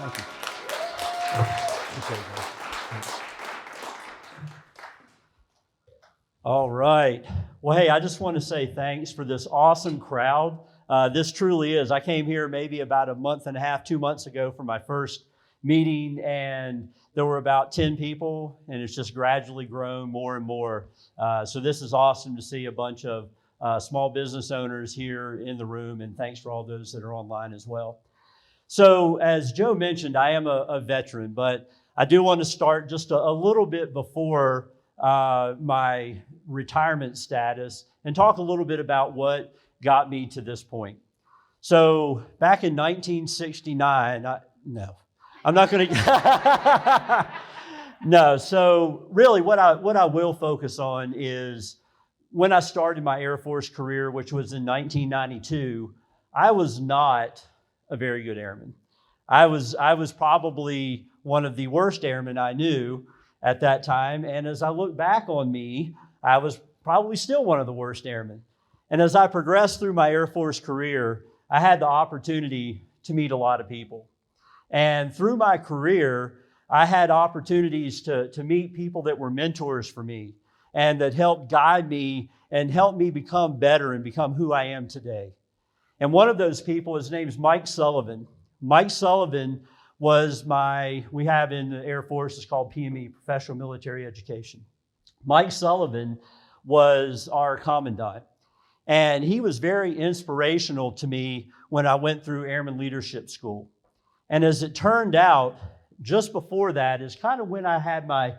Thank you. All right. Well, hey, I just want to say thanks for this awesome crowd. This truly is. I came here maybe about a month and a half, 2 months ago for my first meeting, and there were about 10 people, and it's just gradually grown more and more. So this is awesome to see a bunch of small business owners here in the room, and thanks for all those that are online as well. So as Joe mentioned, I am a veteran, but I do want to start just a little bit before my retirement status and talk a little bit about what got me to this point. So back in 1969, I'm not going to. No. So really, what I will focus on is when I started my Air Force career, which was in 1992. I was not a very good airman. I was probably one of the worst airmen I knew at that time. And as I look back on me, I was probably still one of the worst airmen. And as I progressed through my Air Force career, I had the opportunity to meet a lot of people. And through my career, I had opportunities to meet people that were mentors for me and that helped guide me and help me become better and become who I am today. And one of those people, his name's Mike Sullivan. Mike Sullivan was we have in the Air Force, it's called PME, Professional Military Education. Mike Sullivan was our commandant. And he was very inspirational to me when I went through Airman Leadership School. And as it turned out, just before that is kind of when I had my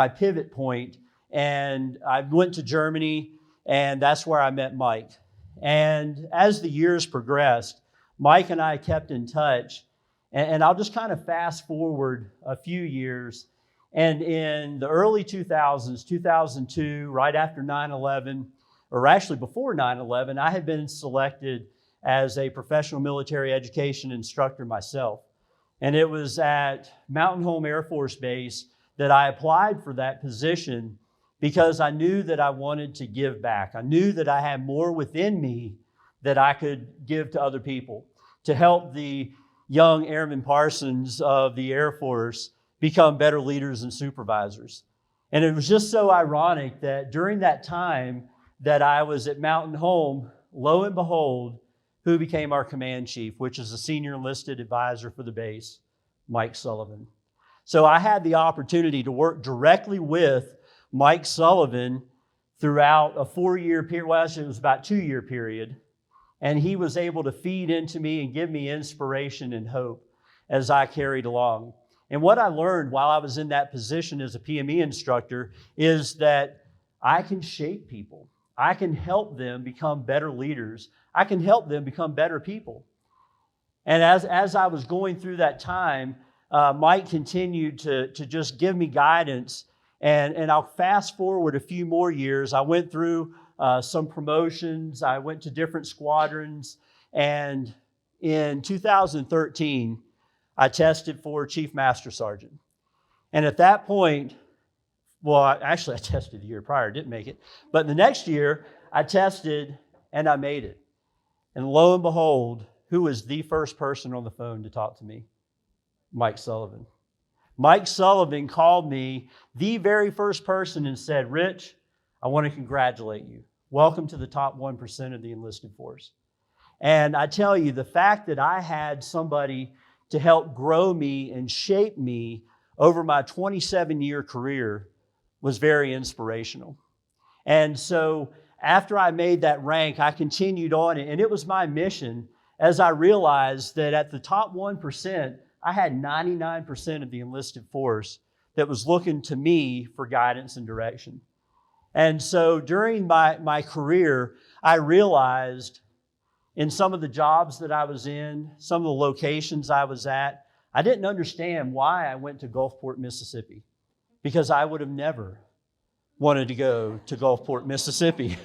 pivot point, and I went to Germany, and that's where I met Mike. And as the years progressed, Mike and I kept in touch, and I'll just kind of fast forward a few years. And in the early 2000s, 2002, right after 9/11, or actually before 9/11, I had been selected as a professional military education instructor myself. And it was at Mountain Home Air Force Base that I applied for that position because I knew that I wanted to give back. I knew that I had more within me that I could give to other people to help the young Airman Parsons of the Air Force become better leaders and supervisors. And it was just so ironic that during that time that I was at Mountain Home, lo and behold, who became our command chief, which is a senior enlisted advisor for the base, Mike Sullivan. So I had the opportunity to work directly with Mike Sullivan throughout a 4-year period. Well, actually, it was about 2-year period. And he was able to feed into me and give me inspiration and hope as I carried along. And what I learned while I was in that position as a PME instructor is that I can shape people. I can help them become better leaders. I can help them become better people. And as I was going through that time, Mike continued to just give me guidance. And I'll fast forward a few more years. I went through some promotions. I went to different squadrons. And in 2013, I tested for Chief Master Sergeant. And at that point, I tested the year prior, didn't make it. But the next year, I tested and I made it. And lo and behold, who was the first person on the phone to talk to me? Mike Sullivan. Mike Sullivan called me, the very first person, and said, "Rich, I want to congratulate you. Welcome to the top 1% of the enlisted force." And I tell you, the fact that I had somebody to help grow me and shape me over my 27-year career was very inspirational. And so after I made that rank, I continued on, and it was my mission as I realized that at the top 1%, I had 99% of the enlisted force that was looking to me for guidance and direction. And so during my career, I realized in some of the jobs that I was in, some of the locations I was at, I didn't understand why I went to Gulfport, Mississippi, because I would have never wanted to go to Gulfport, Mississippi.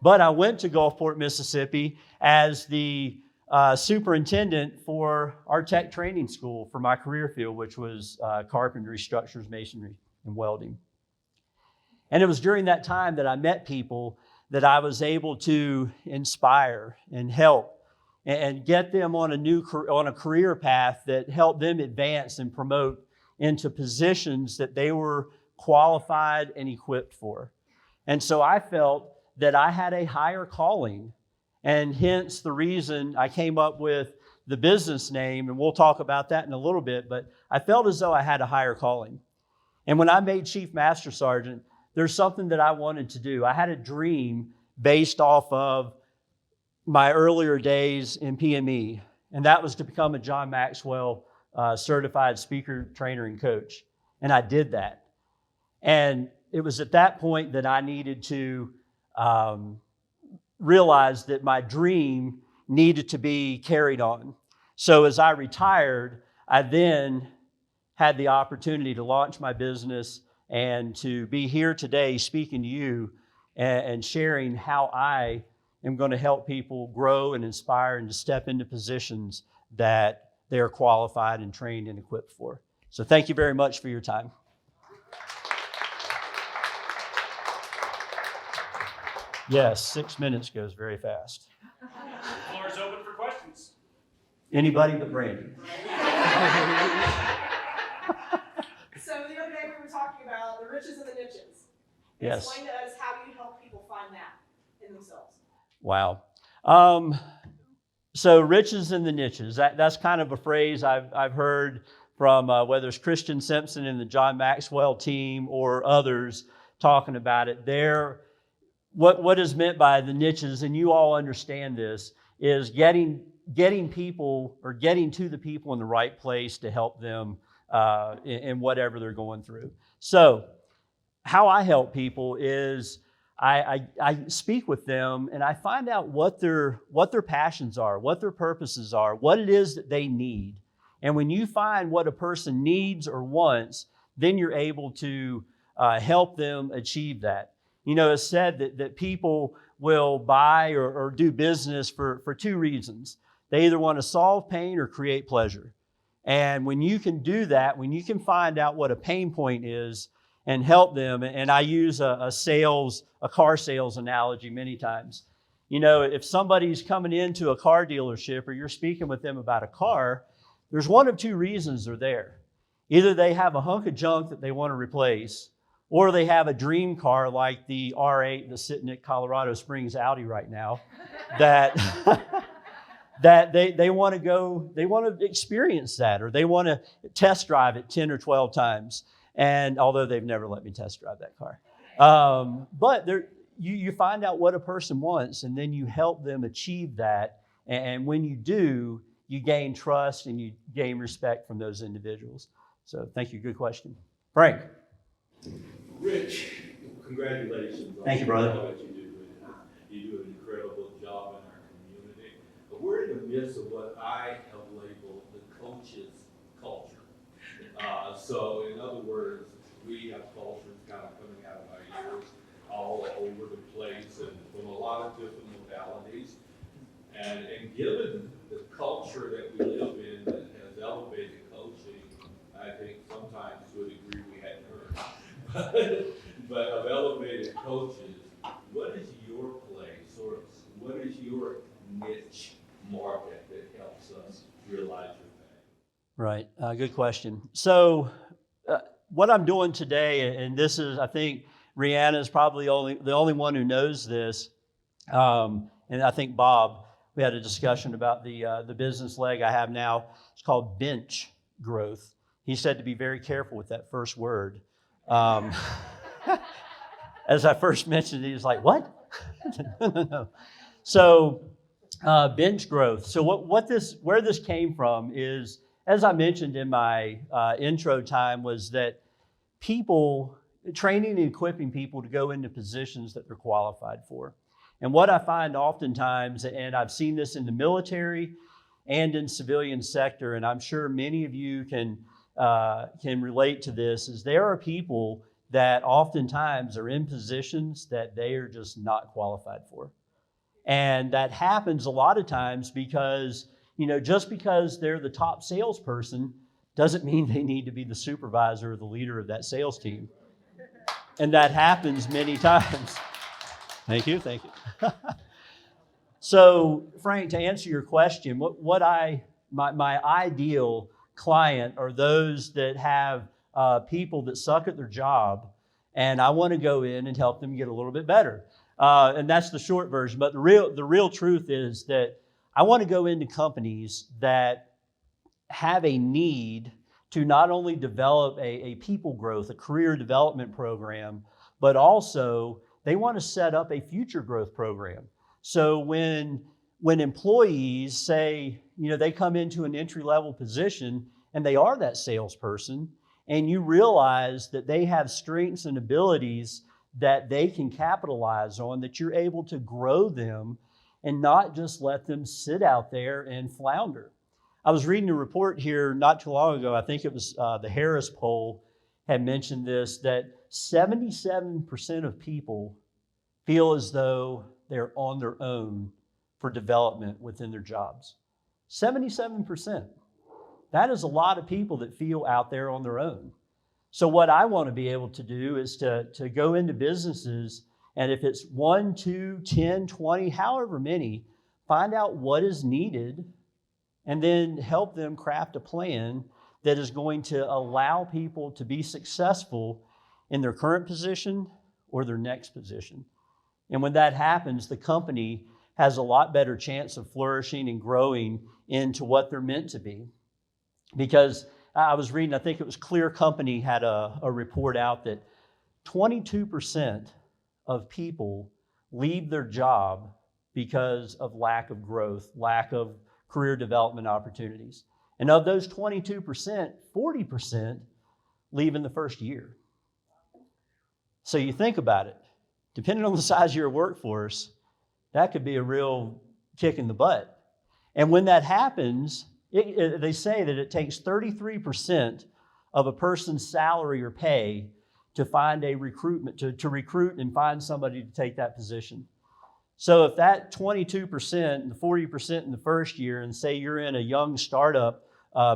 But I went to Gulfport, Mississippi as the superintendent for our tech training school for my career field, which was carpentry, structures, masonry, and welding. And it was during that time that I met people that I was able to inspire and help and get them on a career path that helped them advance and promote into positions that they were qualified and equipped for. And so I felt that I had a higher calling, and hence the reason I came up with the business name, and we'll talk about that in a little bit, but I felt as though I had a higher calling. And when I made Chief Master Sergeant, there's something that I wanted to do. I had a dream based off of my earlier days in PME, and that was to become a John Maxwell certified speaker, trainer, and coach. And I did that. And it was at that point that I needed to realize that my dream needed to be carried on. So as I retired, I then had the opportunity to launch my business and to be here today speaking to you and sharing how I am going to help people grow and inspire and to step into positions that they are qualified and trained and equipped for. So thank you very much for your time. Yes, 6 minutes goes very fast. The floor is open for questions. Anybody but Brandy. So the other day we were talking about the riches and the niches. Yes. Explain to us how you help people find that in themselves. Wow. So riches and the niches, that's kind of a phrase I've heard from whether it's Christian Simpson and the John Maxwell team or others talking about it. What is meant by the niches, and you all understand this, is getting people or getting to the people in the right place to help them in whatever they're going through. So how I help people is I speak with them and I find out what their passions are, what their purposes are, what it is that they need. And when you find what a person needs or wants, then you're able to help them achieve that. You know, it's said that people will buy or do business for two reasons. They either want to solve pain or create pleasure. And when you can do that, when you can find out what a pain point is and help them, and I use a car sales analogy many times. You know, if somebody's coming into a car dealership or you're speaking with them about a car, there's one of two reasons they're there. Either they have a hunk of junk that they want to replace, or they have a dream car like the R8 that's sitting at Colorado Springs Audi right now that that they want to go, they want to experience that, or they want to test drive it 10 or 12 times. And although they've never let me test drive that car. But you find out what a person wants, and then you help them achieve that. And when you do, you gain trust and you gain respect from those individuals. So thank you. Good question. Frank. Rich, congratulations. Thank you, brother. What you do. You do an incredible job in our community. But we're in the midst of what I have labeled the coach's culture. So in other words, we have cultures kind of coming out of our ears all over the place and from a lot of different modalities. And given the culture that we live in that has elevated coaching, I think sometimes to a degree we hadn't heard. But of elevated coaches, what is your place, or what is your niche market that helps us realize your thing? Right. Good question. So what I'm doing today, and this is, I think, Rihanna is probably the only one who knows this, and I think Bob, we had a discussion about the business leg I have now. It's called bench growth. He said to be very careful with that first word. As I first mentioned, he was like, what? No. So bench growth. So where this came from is, as I mentioned in my intro time, was that training and equipping people to go into positions that they're qualified for. And what I find oftentimes, and I've seen this in the military and in civilian sector, and I'm sure many of you can relate to this, is there are people that oftentimes are in positions that they are just not qualified for. And that happens a lot of times because, you know, just because they're the top salesperson doesn't mean they need to be the supervisor or the leader of that sales team. And that happens many times. Thank you. So, Frank, to answer your question, my ideal client are those that have people that suck at their job, and I want to go in and help them get a little bit better. And that's the short version. But the real truth is that I want to go into companies that have a need to not only develop a people growth, a career development program, but also they want to set up a future growth program. So when employees say, they come into an entry-level position and they are that salesperson, and you realize that they have strengths and abilities that they can capitalize on, that you're able to grow them and not just let them sit out there and flounder. I was reading a report here not too long ago, I think it was the Harris poll had mentioned this, that 77% of people feel as though they're on their own for development within their jobs. 77%. That is a lot of people that feel out there on their own. So what I want to be able to do is to go into businesses, and if it's 1, 2, 10, 20, however many, find out what is needed and then help them craft a plan that is going to allow people to be successful in their current position or their next position. And when that happens, the company has a lot better chance of flourishing and growing into what they're meant to be. Because I was reading, I think it was Clear Company had a report out that 22% of people leave their job because of lack of growth, lack of career development opportunities. And of those 22%, 40% leave in the first year. So you think about it, depending on the size of your workforce, that could be a real kick in the butt. And when that happens, they say that it takes 33% of a person's salary or pay to find a recruitment, to recruit and find somebody to take that position. So if that 22% and the 40% in the first year, and say you're in a young startup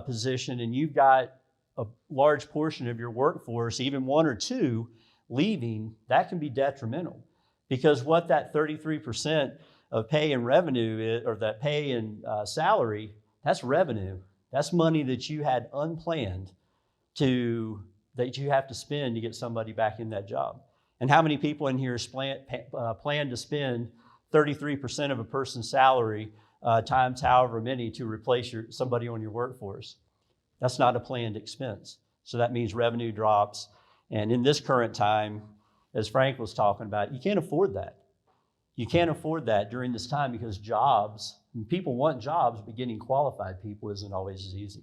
position and you've got a large portion of your workforce, even 1 or 2, leaving, that can be detrimental. Because what that 33% of pay and revenue is, or that pay and salary, that's revenue. That's money that you had unplanned that you have to spend to get somebody back in that job. And how many people in here plan to spend 33% of a person's salary times however many to replace somebody on your workforce? That's not a planned expense. So that means revenue drops. And in this current time, as Frank was talking about, you can't afford that. You can't afford that during this time because people want jobs, but getting qualified people isn't always as easy.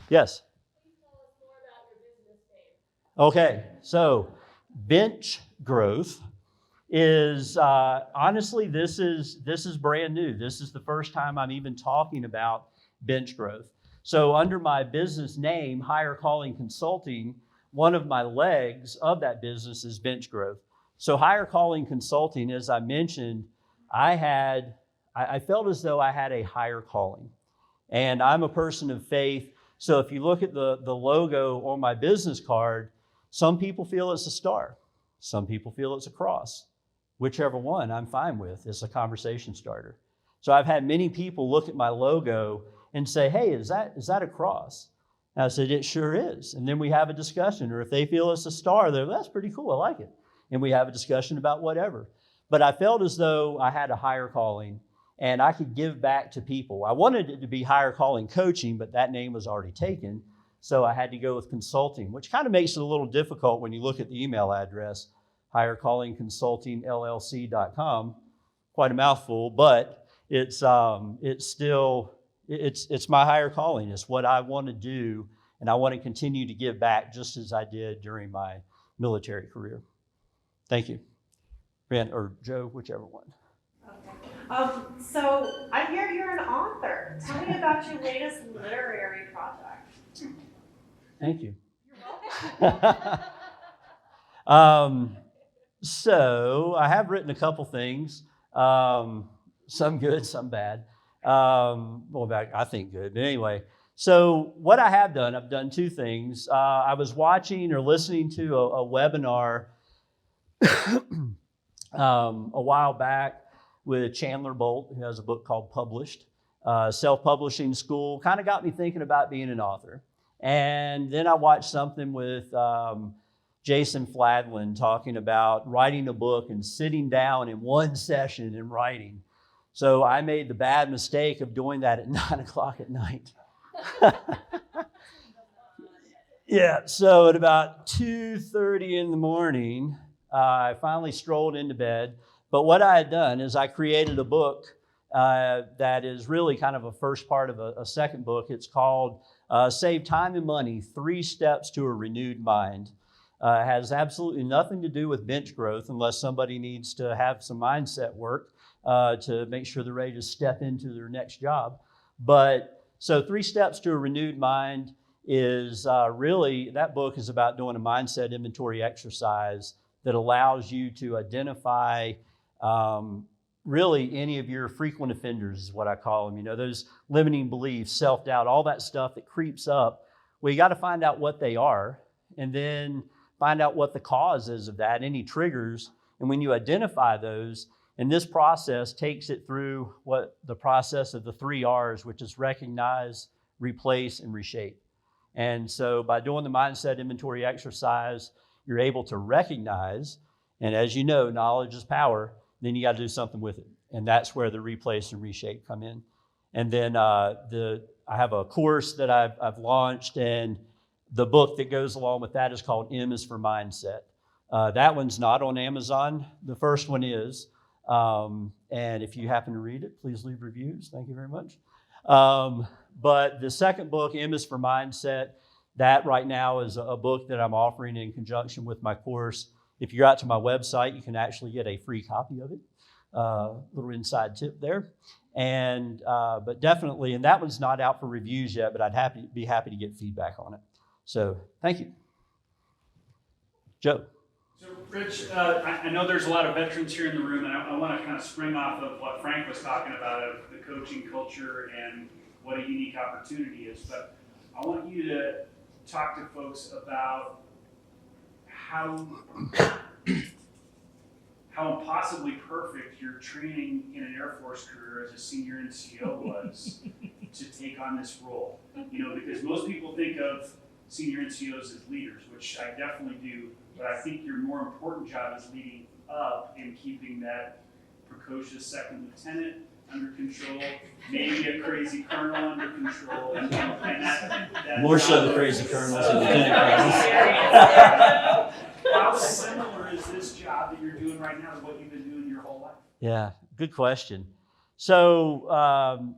Yes? Please tell us more about your business name. Okay, so bench growth is, honestly, this is brand new. This is the first time I'm even talking about bench growth. So under my business name, Higher Calling Consulting, one of my legs of that business is bench growth. So Higher Calling Consulting, as I mentioned, I felt as though I had a higher calling. And I'm a person of faith. So if you look at the logo on my business card, some people feel it's a star. Some people feel it's a cross. Whichever one I'm fine with. It's a conversation starter. So I've had many people look at my logo and say, hey, is that a cross? And I said, it sure is. And then we have a discussion. Or if they feel it's a star, they're, that's pretty cool, I like it. And we have a discussion about whatever. But I felt as though I had a higher calling and I could give back to people. I wanted it to be Higher Calling Coaching, but that name was already taken. So I had to go with consulting, which kind of makes it a little difficult when you look at the email address, highercallingconsultingllc.com. Quite a mouthful, but it's still my higher calling. It's what I want to do, and I want to continue to give back just as I did during my military career. Thank you. Ben or Joe, whichever one. Okay. So I hear you're an author. Tell me about your latest literary project. Thank you. You're welcome. So I have written a couple things, some good, some bad. I think good, but anyway. So what I have done, I've done 2 things. I was watching or listening to a webinar a while back with Chandler Bolt, who has a book called Published. Self-publishing school kind of got me thinking about being an author. And then I watched something with Jason Fladlin talking about writing a book and sitting down in one session and writing. So I made the bad mistake of doing that at 9 o'clock at night. Yeah, so at about 2:30 in the morning, I finally strolled into bed. But what I had done is I created a book that is really kind of a first part of a second book. It's called Save Time and Money, 3 Steps to a Renewed Mind. It has absolutely nothing to do with bench growth unless somebody needs to have some mindset work to make sure they're ready to step into their next job. But so 3 Steps to a Renewed Mind is really, that book is about doing a mindset inventory exercise that allows you to identify really any of your frequent offenders is what I call them. You know, those limiting beliefs, self-doubt, all that stuff that creeps up. Well, you got to find out what they are and then find out what the cause is of that, any triggers. And when you identify those, and this process takes it through what the process of the 3 R's, which is recognize, replace, and reshape. And so by doing the mindset inventory exercise, you're able to recognize, and as you know, knowledge is power, then you got to do something with it. And that's where the replace and reshape come in. And then I have a course that I've launched, and the book that goes along with that is called M is for Mindset. That one's not on Amazon. The first one is. And if you happen to read it, please leave reviews. Thank you very much. But the second book, M is for Mindset, that right now is a book that I'm offering in conjunction with my course. If you're out to my website, you can actually get a free copy of it. Little inside tip there. And but definitely, and that one's not out for reviews yet, but I'd be happy to get feedback on it. So thank you. Joe. So, Rich, I know there's a lot of veterans here in the room, and I want to kind of spring off of what Frank was talking about of the coaching culture and what a unique opportunity is. But I want you to talk to folks about how impossibly perfect your training in an Air Force career as a senior NCO was to take on this role. You know, because most people think of senior NCOs as leaders, which I definitely do, but I think your more important job is leading up and keeping that precocious second lieutenant under control, maybe a crazy colonel under control, and that More so the crazy colonels and lieutenant colonels. How similar is this job that you're doing right now to what you've been doing your whole life? Yeah, good question. So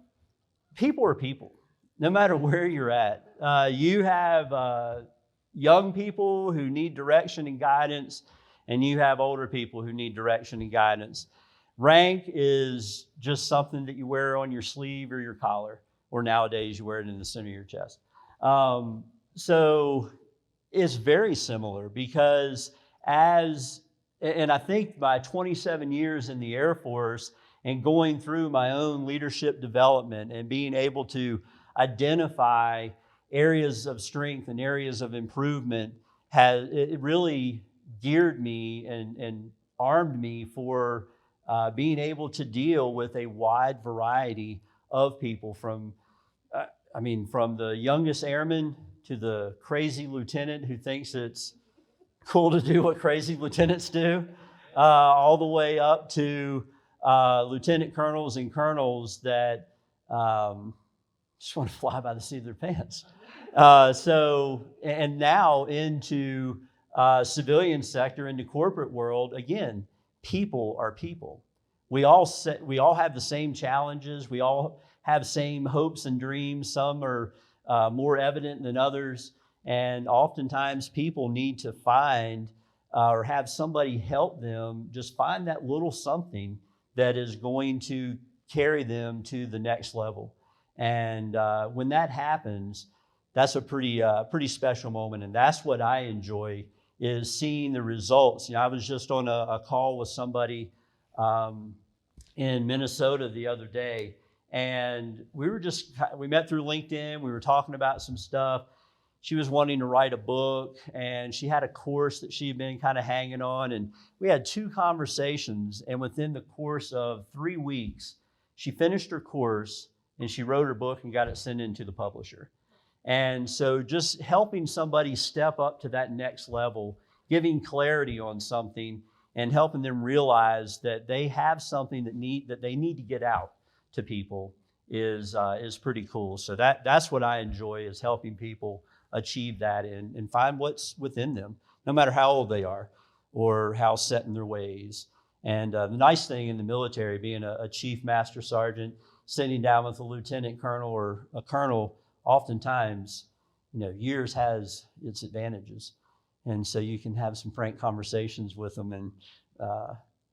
people are people, no matter where you're at. You have young people who need direction and guidance, and you have older people who need direction and guidance. Rank is just something that you wear on your sleeve or your collar, or nowadays you wear it in the center of your chest. So it's very similar because and I think by 27 years in the Air Force and going through my own leadership development and being able to identify areas of strength and areas of improvement, it really geared me and armed me for being able to deal with a wide variety of people from the youngest airman to the crazy lieutenant who thinks it's cool to do what crazy lieutenants do, all the way up to lieutenant colonels and colonels that just want to fly by the seat of their pants. And now into civilian sector, into corporate world, again, people are people. We all have the same challenges. We all have same hopes and dreams. Some are more evident than others. And oftentimes people need to find or have somebody help them just find that little something that is going to carry them to the next level. And when that happens, that's a pretty special moment. And that's what I enjoy, is seeing the results. You know, I was just on a call with somebody in Minnesota the other day, and we met through LinkedIn. We were talking about some stuff, she was wanting to write a book, and she had a course that she'd been kind of hanging on. And we had 2 conversations, and within the course of 3 weeks, she finished her course and she wrote her book and got it sent in to the publisher. And so just helping somebody step up to that next level, giving clarity on something and helping them realize that they have something that they need to get out to people is pretty cool. So that's what I enjoy, is helping people achieve that and find what's within them, no matter how old they are or how set in their ways. And the nice thing in the military, being a chief master sergeant, sitting down with a lieutenant colonel or a colonel, oftentimes, years has its advantages. And so you can have some frank conversations with them and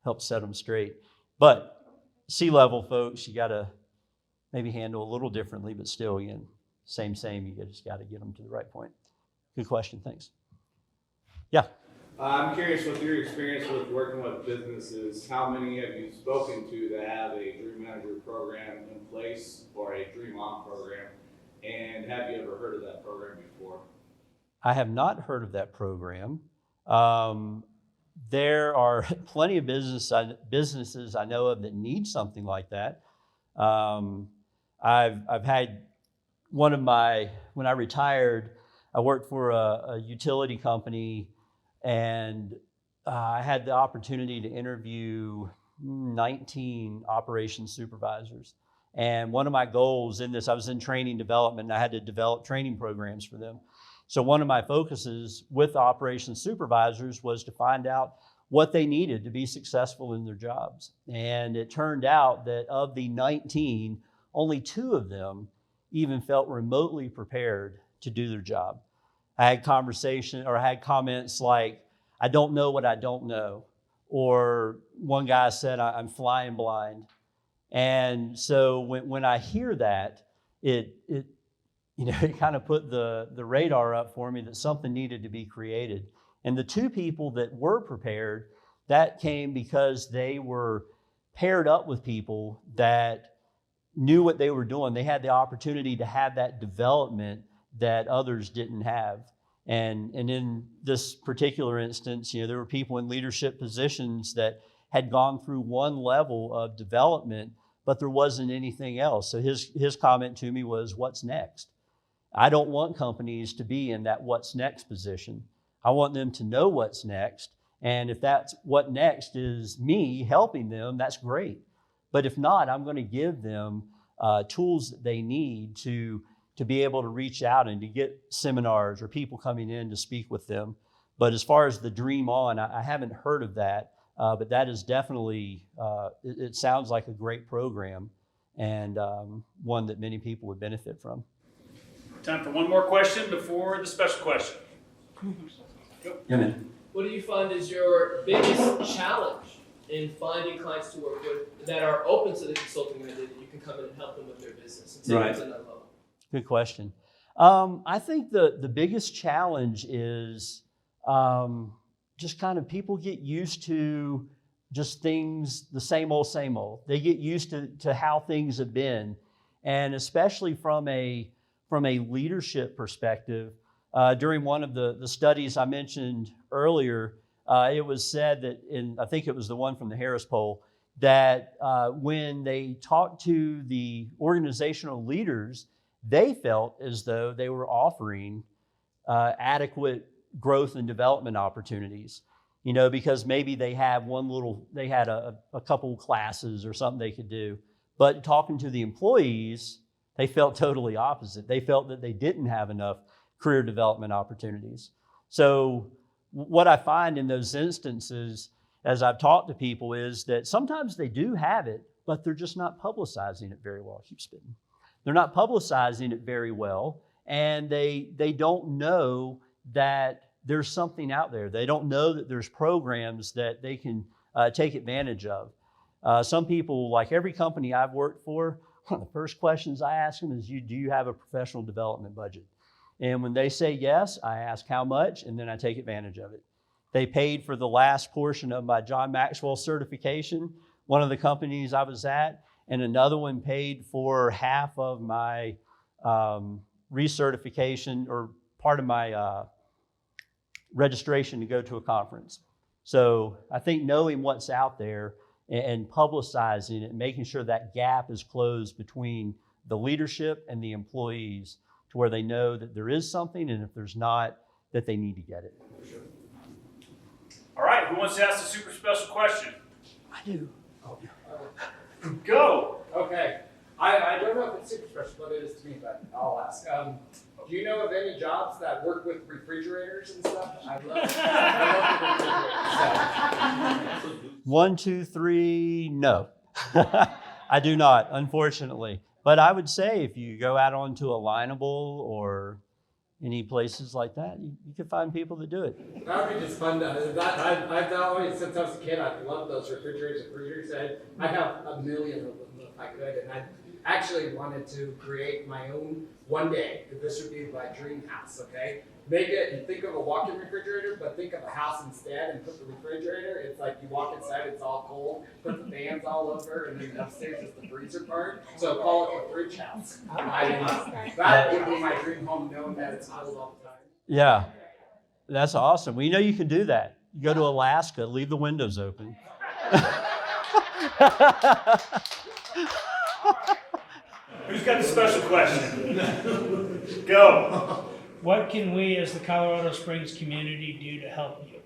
help set them straight. But C-level folks, you got to maybe handle a little differently, but still, again, same, you just got to get them to the right point. Good question, thanks. Yeah. I'm curious, with your experience with working with businesses, how many have you spoken to that have a Dream Manager program in place or a Dream On program? And have you ever heard of that program before? I have not heard of that program. There are plenty of businesses I know of that need something like that. I've had when I retired, I worked for a utility company, and I had the opportunity to interview 19 operations supervisors. And one of my goals in this, I was in training development, and I had to develop training programs for them. So one of my focuses with operations supervisors was to find out what they needed to be successful in their jobs. And it turned out that of the 19, only 2 of them even felt remotely prepared to do their job. I had comments like, "I don't know what I don't know," or one guy said, "I'm flying blind." And so when I hear that, it kind of put the radar up for me that something needed to be created. And the 2 people that were prepared, that came because they were paired up with people that knew what they were doing. They had the opportunity to have that development that others didn't have. And in this particular instance, there were people in leadership positions that had gone through one level of development, but there wasn't anything else. So his comment to me was, "What's next?" I don't want companies to be in that what's next position. I want them to know what's next. And if that's what next is me helping them, that's great. But if not, I'm going to give them tools that they need to be able to reach out and to get seminars or people coming in to speak with them. But as far as the Dream On, I haven't heard of that, but that is definitely, it sounds like a great program and one that many people would benefit from. Time for one more question before the special question. Go. Yeah, man. What do you find is your biggest challenge in finding clients to work with that are open to the consulting idea that you can come in and help them with their business and take Right. it to another level? Good question. I think the biggest challenge is just kind of people get used to just things, the same old, same old. They get used to how things have been. And especially from a leadership perspective, during one of the studies I mentioned earlier, it was said that, I think it was the one from the Harris poll, that when they talked to the organizational leaders, they felt as though they were offering adequate growth and development opportunities, because maybe they had a couple classes or something they could do. But talking to the employees, they felt totally opposite. They felt that they didn't have enough career development opportunities. So what I find in those instances, as I've talked to people, is that sometimes they do have it, but they're just not publicizing it very well. I keep spitting. They're not publicizing it very well, and they don't know that there's something out there. They don't know that there's programs that they can take advantage of. Some people, like every company I've worked for, one of the first questions I ask them is, do you have a professional development budget? And when they say yes, I ask how much, and then I take advantage of it. They paid for the last portion of my John Maxwell certification, one of the companies I was at, and another one paid for half of my recertification or part of my registration to go to a conference. So I think knowing what's out there and publicizing it, making sure that gap is closed between the leadership and the employees to where they know that there is something, and if there's not, that they need to get it. All right, who wants to ask a super special question? I do. Go. Okay. I don't know if it's super special, but it is to me, but I'll ask. Do you know of any jobs that work with refrigerators and stuff? I love refrigerators. 1, 2, 3, no. I do not, unfortunately. But I would say if you go out onto a Lineable or any places like that, you can find people that do it. That would be just fun. I've always, since I was a kid, I've loved those refrigerators. I have a million of them if I could, and I actually wanted to create my own one day. This would be my dream house, okay? Make it, you think of a walk-in refrigerator, but think of a house instead and put the refrigerator. It's like you walk inside, it's all cold, put the fans all over, and then upstairs is the freezer part. So call it the fridge house. That would be my dream home, knowing that it's cold all the time. Yeah, that's awesome. Well, you know you can do that. You go to Alaska, leave the windows open. Who's got the special question? Go. What can we as the Colorado Springs community do to help you?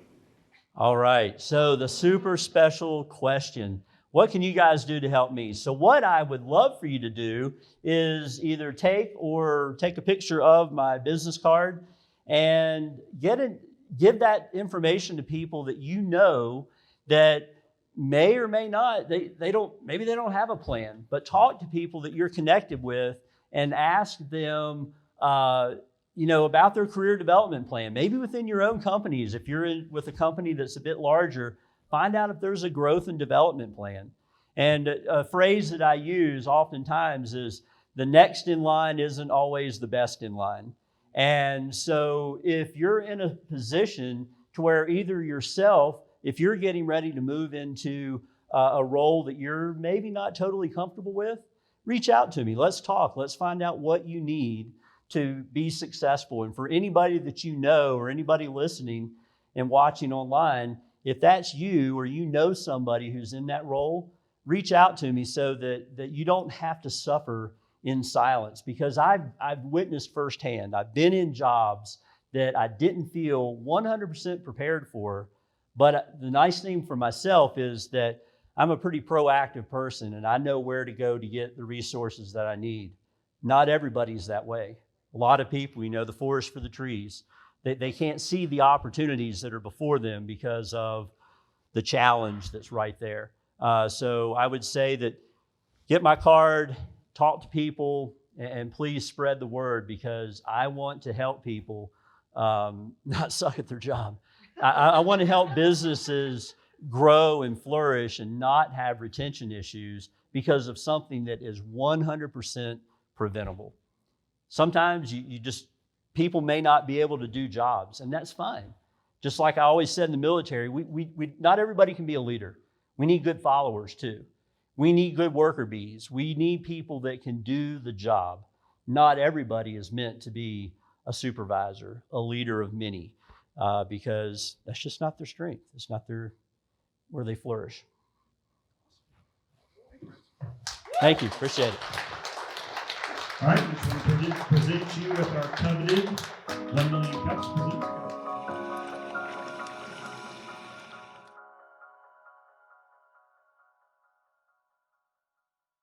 All right, so the super special question. What can you guys do to help me? So what I would love for you to do is either take a picture of my business card and give that information to people that you know that may or may not, maybe they don't have a plan, but talk to people that you're connected with and ask them about their career development plan. Maybe within your own companies, if you're with a company that's a bit larger, find out if there's a growth and development plan. And a phrase that I use oftentimes is the next in line isn't always the best in line. And so if you're in a position to where either yourself, if you're getting ready to move into a role that you're maybe not totally comfortable with, reach out to me. Let's talk. Let's find out what you need to be successful. And for anybody that you know or anybody listening and watching online, if that's you or you know somebody who's in that role, reach out to me so that you don't have to suffer in silence, because I've witnessed firsthand. I've been in jobs that I didn't feel 100% prepared for, but the nice thing for myself is that I'm a pretty proactive person and I know where to go to get the resources that I need. Not everybody's that way. A lot of people, the forest for the trees. They can't see the opportunities that are before them because of the challenge that's right there. So I would say that get my card, talk to people, and please spread the word, because I want to help people not suck at their job. I want to help businesses grow and flourish and not have retention issues because of something that is 100% preventable. Sometimes people may not be able to do jobs, and that's fine. Just like I always said in the military, we not everybody can be a leader. We need good followers too. We need good worker bees. We need people that can do the job. Not everybody is meant to be a supervisor, a leader of many, because that's just not their strength. It's not where they flourish. Thank you. Appreciate it. All right, we just want to present you with our coveted 1 million cups.